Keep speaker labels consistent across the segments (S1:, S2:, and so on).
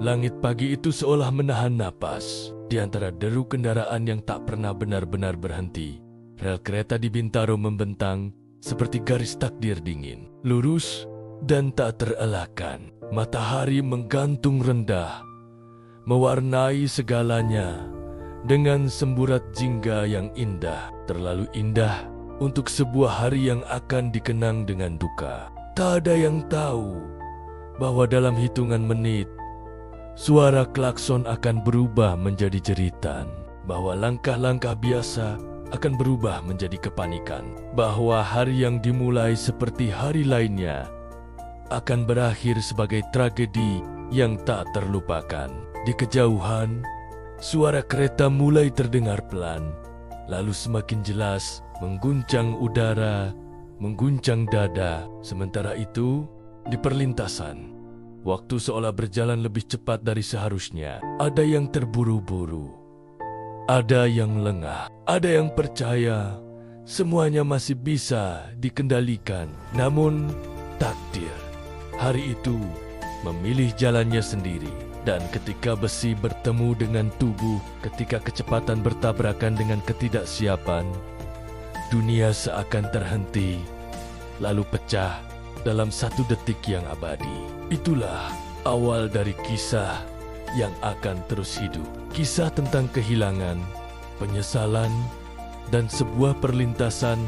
S1: Langit pagi itu seolah menahan napas. Di antara deru kendaraan yang tak pernah benar-benar berhenti, rel kereta di Bintaro membentang seperti garis takdir dingin, lurus dan tak terelakkan. Matahari menggantung rendah, mewarnai segalanya dengan semburat jingga yang indah, terlalu indah untuk sebuah hari yang akan dikenang dengan duka. Tak ada yang tahu bahwa dalam hitungan menit, suara klakson akan berubah menjadi jeritan, bahwa langkah-langkah biasa akan berubah menjadi kepanikan, bahwa hari yang dimulai seperti hari lainnya akan berakhir sebagai tragedi yang tak terlupakan. Di kejauhan, suara kereta mulai terdengar pelan, lalu semakin jelas, mengguncang udara, mengguncang dada. Sementara itu, di perlintasan, waktu seolah berjalan lebih cepat dari seharusnya. Ada yang terburu-buru, ada yang lengah, ada yang percaya semuanya masih bisa dikendalikan. Namun, takdir hari itu memilih jalannya sendiri. Dan ketika besi bertemu dengan tubuh, ketika kecepatan bertabrakan dengan ketidaksiapan, dunia seakan terhenti, lalu pecah dalam satu detik yang abadi. Itulah awal dari kisah yang akan terus hidup. Kisah tentang kehilangan, penyesalan, dan sebuah perlintasan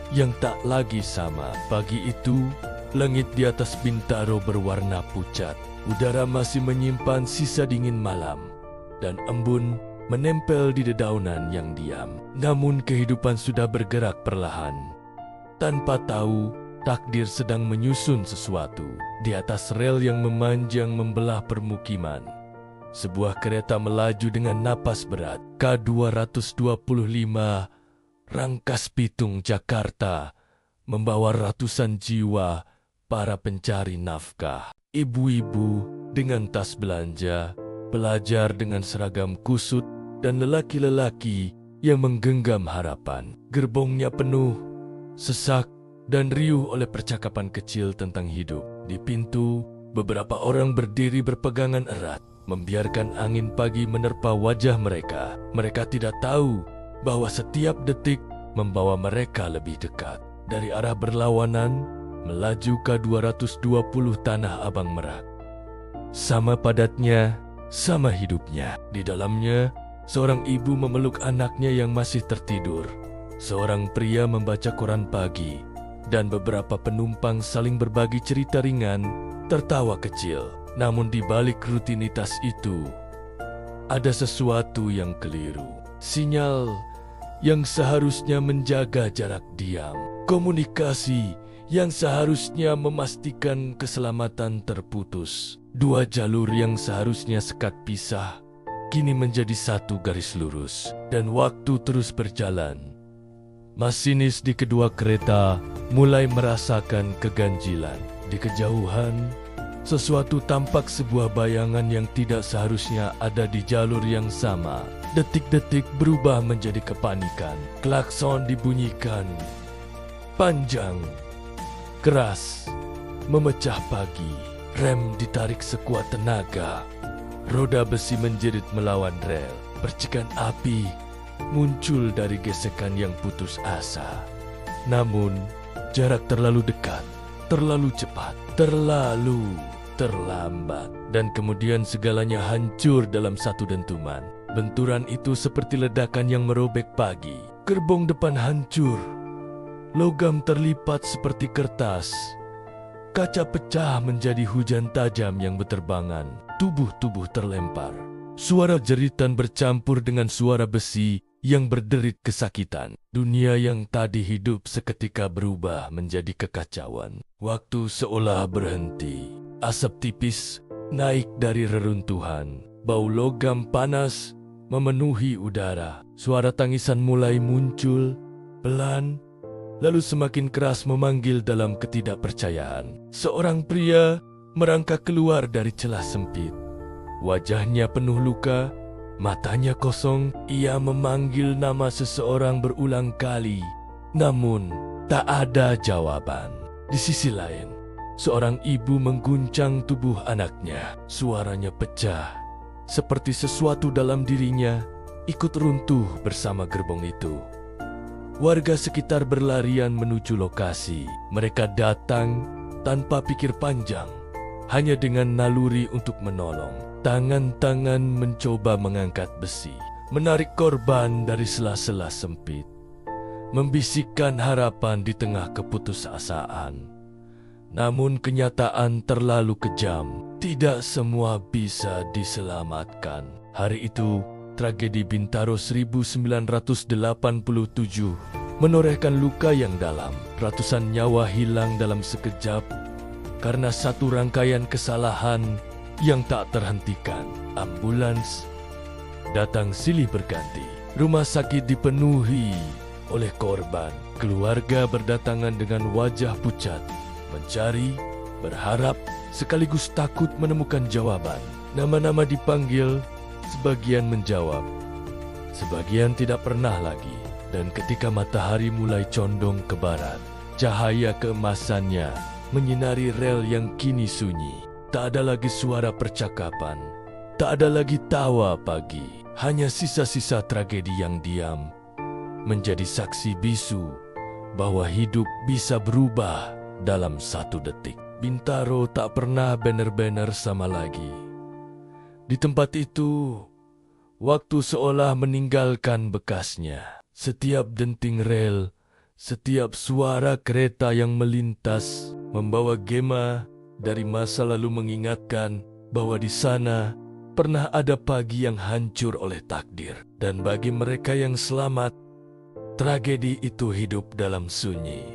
S1: yang tak lagi sama. Pagi itu, langit di atas Bintaro berwarna pucat. Udara masih menyimpan sisa dingin malam, dan embun menempel di dedaunan yang diam. Namun kehidupan sudah bergerak perlahan. Tanpa tahu, takdir sedang menyusun sesuatu. Di atas rel yang memanjang membelah permukiman, sebuah kereta melaju dengan napas berat. K225 Rangkas Bitung Jakarta membawa ratusan jiwa para pencari nafkah. Ibu-ibu dengan tas belanja, pelajar dengan seragam kusut, dan lelaki-lelaki yang menggenggam harapan. Gerbongnya penuh, sesak, dan riuh oleh percakapan kecil tentang hidup. Di pintu, beberapa orang berdiri berpegangan erat, membiarkan angin pagi menerpa wajah mereka. Mereka tidak tahu bahwa setiap detik membawa mereka lebih dekat. Dari arah berlawanan, melaju K220 Tanah Abang Merak. Sama padatnya, sama hidupnya. Di dalamnya, seorang ibu memeluk anaknya yang masih tertidur. Seorang pria membaca koran pagi, dan beberapa penumpang saling berbagi cerita ringan, tertawa kecil. Namun di balik rutinitas itu, ada sesuatu yang keliru. Sinyal yang seharusnya menjaga jarak diam. Komunikasi yang seharusnya memastikan keselamatan terputus. Dua jalur yang seharusnya sekat pisah, kini menjadi satu garis lurus. Dan waktu terus berjalan. Masinis di kedua kereta mulai merasakan keganjilan. Di kejauhan, sesuatu tampak, sebuah bayangan yang tidak seharusnya ada di jalur yang sama. Detik-detik berubah menjadi kepanikan. Klakson dibunyikan panjang, keras, memecah pagi. Rem ditarik sekuat tenaga. Roda besi menjerit melawan rel. Percikan api muncul dari gesekan yang putus asa. Namun, jarak terlalu dekat, terlalu cepat, terlalu terlambat. Dan kemudian segalanya hancur dalam satu dentuman. Benturan itu seperti ledakan yang merobek pagi. Gerbong depan hancur. Logam terlipat seperti kertas. Kaca pecah menjadi hujan tajam yang berterbangan. Tubuh-tubuh terlempar. Suara jeritan bercampur dengan suara besi yang berderit kesakitan. Dunia yang tadi hidup seketika berubah menjadi kekacauan. Waktu seolah berhenti. Asap tipis naik dari reruntuhan. Bau logam panas memenuhi udara. Suara tangisan mulai muncul, pelan, lalu semakin keras memanggil dalam ketidakpercayaan. Seorang pria merangkak keluar dari celah sempit. Wajahnya penuh luka, matanya kosong. Ia memanggil nama seseorang berulang kali, namun tak ada jawaban. Di sisi lain, Seorang ibu mengguncang tubuh anaknya. Suaranya pecah, seperti sesuatu dalam dirinya ikut runtuh bersama gerbong itu. Warga sekitar berlarian menuju lokasi. Mereka datang tanpa pikir panjang, hanya dengan naluri untuk menolong. Tangan-tangan mencoba mengangkat besi, menarik korban dari sela-sela sempit, membisikkan harapan di tengah keputusasaan. Namun kenyataan terlalu kejam. Tidak semua bisa diselamatkan. Hari itu, tragedi Bintaro 1987 menorehkan luka yang dalam. Ratusan nyawa hilang dalam sekejap karena satu rangkaian kesalahan yang tak terhentikan. Ambulans datang silih berganti. Rumah sakit dipenuhi oleh korban. Keluarga berdatangan dengan wajah pucat, mencari, berharap, sekaligus takut menemukan jawaban. Nama-nama dipanggil, sebagian menjawab, sebagian tidak pernah lagi. Dan ketika matahari mulai condong ke barat, cahaya keemasannya menyinari rel yang kini sunyi. Tak ada lagi suara percakapan, tak ada lagi tawa pagi, hanya sisa-sisa tragedi yang diam, menjadi saksi bisu bahwa hidup bisa berubah dalam satu detik. Bintaro tak pernah banner-banner sama lagi. Di tempat itu, waktu seolah meninggalkan bekasnya. Setiap denting rel, setiap suara kereta yang melintas membawa gema dari masa lalu mengingatkan bahwa di sana pernah ada pagi yang hancur oleh takdir. Dan bagi mereka yang selamat, tragedi itu hidup dalam sunyi.